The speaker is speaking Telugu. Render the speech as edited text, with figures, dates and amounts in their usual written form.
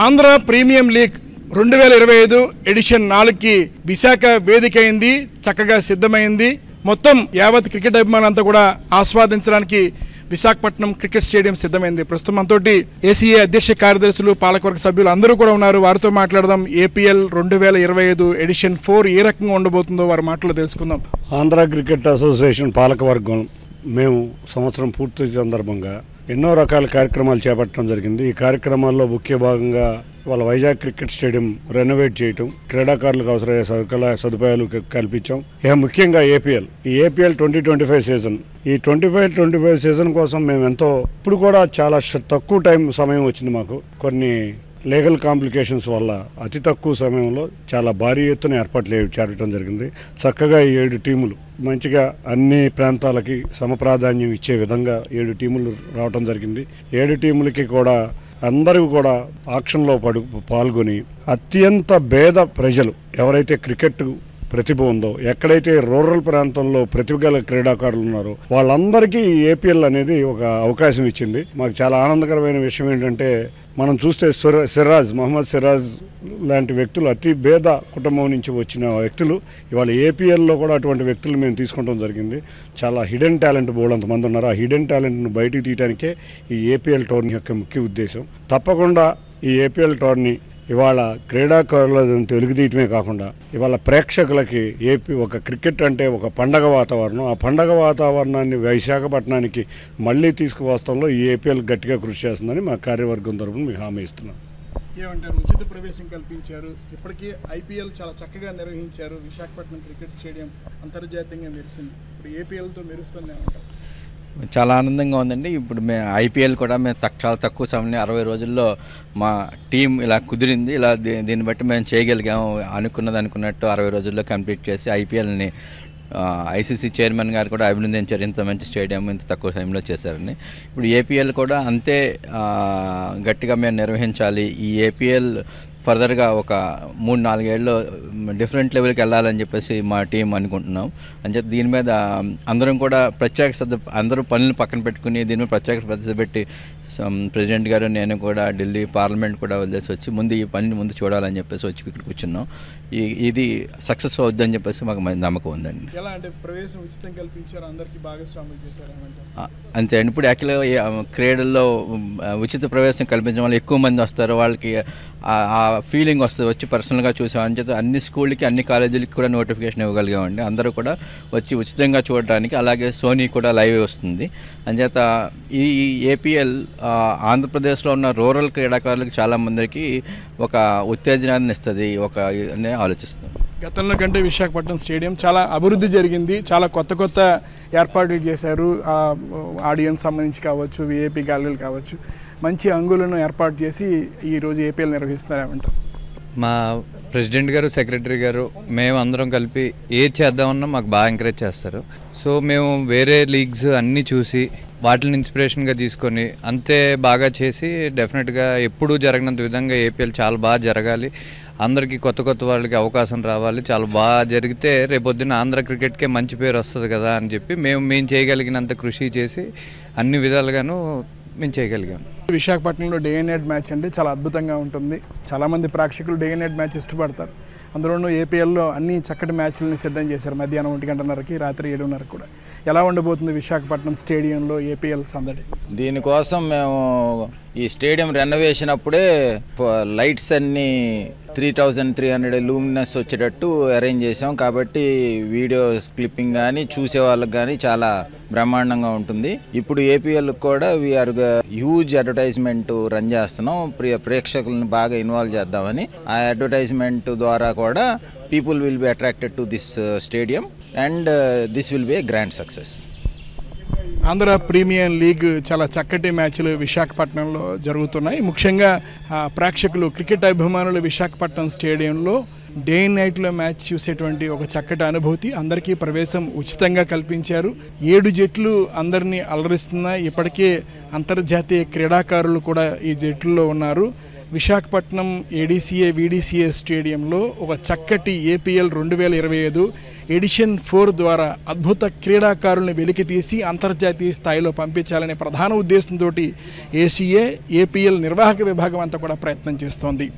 ఆంధ్ర ప్రీమియం లీగ్ 2025 ఎడిషన్ 4కి విశాఖ వేదిక అయింది, చక్కగా సిద్ధమైంది. మొత్తం యావత్ క్రికెట్ అభిమానులంతా కూడా ఆస్వాదించడానికి విశాఖపట్నం క్రికెట్ స్టేడియం సిద్ధమైంది. ప్రస్తుతం మనతోటి ఏసీఏ అధ్యక్ష కార్యదర్శులు, పాలకవర్గ సభ్యులు అందరూ కూడా ఉన్నారు. వారితో మాట్లాడదాం. ఏపీఎల్ 2025 ఎడిషన్ 4 ఏ రకంగా ఉండబోతుందో వారి మాటలు తెలుసుకుందాం. ఆంధ్ర క్రికెట్ అసోసియేషన్ పాలకవర్గం మేము సంవత్సరం పూర్తి సందర్భంగా ఎన్నో రకాల కార్యక్రమాలు చేపట్టడం జరిగింది. ఈ కార్యక్రమాల్లో ముఖ్య భాగంగా వాళ్ళ వైజాగ్ క్రికెట్ స్టేడియం రెనోవేట్ చేయటం, క్రీడాకారులకు అవసరమయ్యే సదుపాయాలు కల్పించాం. ఇక ముఖ్యంగా ఈ ఏపీఎల్ 2025 సీజన్, ఈ 25 సీజన్ కోసం మేము ఇప్పుడు కూడా చాలా తక్కువ సమయం వచ్చింది. మాకు కొన్ని లీగల్ కాంప్లికేషన్స్ వల్ల అతి తక్కువ సమయంలో చాలా భారీ ఎత్తున ఏర్పాట్లు చేరటం జరిగింది. చక్కగా 7 టీములు మంచిగా అన్ని ప్రాంతాలకి సమప్రాధాన్యం ఇచ్చే విధంగా 7 టీములు రావటం జరిగింది. 7 టీములకి కూడా అందరూ కూడా ఆక్షన్లో పాల్గొని అత్యంత పేద ప్రజలు ఎవరైతే క్రికెట్ ప్రతిభ ఉందో, ఎక్కడైతే రూరల్ ప్రాంతంలో ప్రతిభ గల క్రీడాకారులు ఉన్నారో వాళ్ళందరికీ ఏపీఎల్ అనేది ఒక అవకాశం ఇచ్చింది. మాకు చాలా ఆనందకరమైన విషయం ఏంటంటే, మనం చూస్తే మహమ్మద్ సిరాజ్ లాంటి వ్యక్తులు, అతి పేద కుటుంబం నుంచి వచ్చిన వ్యక్తులు ఇవాళ ఏపీఎల్లో కూడా అటువంటి వ్యక్తులు మేము తీసుకోవడం జరిగింది. చాలా హిడెన్ టాలెంట్ బోల్డంతమంది ఉన్నారు. ఆ హిడెన్ టాలెంట్ను బయటికి తీయడానికే ఈ ఏపీఎల్ టోర్నీ యొక్క ముఖ్య ఉద్దేశం. తప్పకుండా ఈ ఏపీఎల్ టోర్నీ ఇవాళ క్రీడాకారులను వెలుగుతీయటమే కాకుండా ఇవాళ ప్రేక్షకులకి ఒక క్రికెట్ అంటే ఒక పండగ వాతావరణం. ఆ పండగ వాతావరణాన్ని విశాఖపట్నానికి మళ్ళీ తీసుకువస్తంలో ఈ ఏపీఎల్ గట్టిగా కృషి చేస్తుందని మా కార్యవర్గం తరఫున మీకు హామీ ఇస్తున్నాం. ఏమంటారు? ఉచిత ప్రవేశం కల్పించారు, ఇప్పటికీ ఐపీఎల్ చాలా చక్కగా నిర్వహించారు. విశాఖపట్నం క్రికెట్ స్టేడియం అంతర్జాతీయంగా మెరిసింది. ఇప్పుడు ఏపీఎల్తో మెరుస్తుంది. చాలా ఆనందంగా ఉందండి. ఇప్పుడు ఐపీఎల్ కూడా మేము చాలా తక్కువ సమయంలో 60 రోజుల్లో మా టీం ఇలా కుదిరింది. ఇలా దీన్ని బట్టి మేము చేయగలిగాము. అనుకున్నట్టు 60 రోజుల్లో కంప్లీట్ చేసి ఐపీఎల్ని ఐసీసీ చైర్మన్ గారు కూడా అభినందించారు. ఇంత మంచి స్టేడియం ఇంత తక్కువ టైంలో చేశారని. ఇప్పుడు ఏపీఎల్ కూడా అంతే గట్టిగా మేము నిర్వహించాలి. ఈ ఏపీఎల్ ఫర్దర్గా ఒక 3-4 ఏళ్ళు డిఫరెంట్ లెవెల్కి వెళ్ళాలని చెప్పేసి మా టీం అనుకుంటున్నాం. అని చెప్పి దీని మీద అందరం కూడా అందరూ పనులను పక్కన పెట్టుకుని దీని మీద ప్రత్యేక శ్రద్ధ పెట్టి ప్రెసిడెంట్ గారు, నేను కూడా ఢిల్లీ పార్లమెంట్ కూడా వదిలేసి వచ్చి ఈ పనిని ముందు చూడాలని చెప్పేసి వచ్చి ఇక్కడ కూర్చున్నాం. ఇది సక్సెస్ అవుద్దని చెప్పేసి మాకు నమ్మకం ఉందండి. ఎలా అంటే ప్రవేశం ఉచితం కల్పించారు, అందరికీ భాగస్వామ్యం చేశారు అంతే అండి. ఇప్పుడు యాక్చువల్గా క్రీడల్లో ఉచిత ప్రవేశం కల్పించడం వల్ల ఎక్కువ మంది వస్తారు. వాళ్ళకి ఆ ఫీలింగ్ వస్తుంది, వచ్చి పర్సనల్గా చూసామని చెప్పి అన్ని స్కూళ్ళకి అన్ని కాలేజీలకి కూడా నోటిఫికేషన్ ఇవ్వగలిగామండి. అందరూ కూడా వచ్చి ఉచితంగా చూడడానికి. అలాగే సోనీ కూడా లైవ్ వస్తుంది. అంచేత ఈ ఏపీఎల్ ఆంధ్రప్రదేశ్లో ఉన్న రూరల్ క్రీడాకారులకు చాలామందికి ఒక ఉత్తేజనాన్ని ఇస్తుంది అని ఆలోచిస్తున్నాం. గతంలో కంటే విశాఖపట్నం స్టేడియం చాలా అభివృద్ధి జరిగింది. చాలా కొత్త ఏర్పాట్లు చేశారు. ఆడియన్స్ సంబంధించి కావచ్చు, విఐపీ గ్యాలరీలు కావచ్చు, మంచి అంగులను ఏర్పాటు చేసి ఈరోజు ఏపీఎల్ నిర్వహిస్తున్నారంటారు. మా ప్రెసిడెంట్ గారు, సెక్రటరీ గారు, మేము అందరం కలిపి ఏది చేద్దామన్నా మాకు బాగా ఎంకరేజ్ చేస్తారు. సో మేము వేరే లీగ్స్ అన్నీ చూసి వాటిని ఇన్స్పిరేషన్గా తీసుకొని అంతే బాగా చేసి డెఫినెట్గా ఎప్పుడూ జరగనంత విధంగా ఏపీఎల్ చాలా బాగా జరగాలి. అందరికీ కొత్త వాళ్ళకి అవకాశం రావాలి. చాలా బాగా జరిగితే రేపొద్దున ఆంధ్ర క్రికెట్కే మంచి పేరు వస్తుంది కదా అని చెప్పి మేము చేయగలిగినంత కృషి చేసి అన్ని విధాలుగాను మేము చేయగలిగాం. విశాఖపట్నంలో డే అండ్ నైట్ మ్యాచ్ అంటే చాలా అద్భుతంగా ఉంటుంది. చాలామంది ప్రేక్షకులు డే అండ్ నైట్ మ్యాచ్ ఇష్టపడతారు. అందులోనూ ఏపీఎల్లో అన్ని చక్కటి మ్యాచ్లని సిద్ధం చేశారు. మధ్యాహ్నం 1:30కి, రాత్రి 7:30 కూడా. ఎలా ఉండబోతుంది విశాఖపట్నం స్టేడియంలో ఏపీఎల్ సందడి? దీనికోసం మేము ఈ స్టేడియం రెనోవేషన్ అప్పుడే లైట్స్ అన్నీ 3300 లూమినస్ వచ్చేటట్టు అరేంజ్ చేసాం. కాబట్టి వీడియో క్లిప్పింగ్ కానీ చూసే వాళ్ళకి కానీ చాలా బ్రహ్మాండంగా ఉంటుంది. ఇప్పుడు ఏపీఎల్ కూడా వీఆర్ హ్యూజ్ అడ్వర్టైజ్మెంట్ రన్ చేస్తున్నాం. ప్రేక్షకులను బాగా ఇన్వాల్వ్ చేద్దామని. ఆ అడ్వర్టైజ్మెంట్ ద్వారా కూడా people will be attracted to this stadium and this will be A grand success. Andhra premium league చాలా చక్కటి మ్యాచ్లు విశాఖపట్నంలో జరుగుతున్నాయి. ముఖ్యంగా ప్రేక్షకులు, క్రికెట్ అభిమానులు విశాఖపట్నం స్టేడియంలో డే అండ్ నైట్లో మ్యాచ్ చూసేటువంటి ఒక చక్కటి అనుభూతి. అందరికీ ప్రవేశం ఉచితంగా కల్పించారు. 7 జట్లు అందరినీ అలరిస్తున్నాయి. ఇప్పటికే అంతర్జాతీయ క్రీడాకారులు కూడా ఈ జట్లలో ఉన్నారు. విశాఖపట్నం ఏడీసీఏ వీడీసీఏ స్టేడియంలో ఒక చక్కటి ఏపీఎల్ 2025 ఎడిషన్ 4 ద్వారా అద్భుత క్రీడాకారులను వెలికితీసి అంతర్జాతీయ స్థాయిలో పంపించాలనే ప్రధాన ఉద్దేశంతో ఏసీఏ ఏపీఎల్ నిర్వాహక విభాగం అంతా కూడా ప్రయత్నం చేస్తోంది.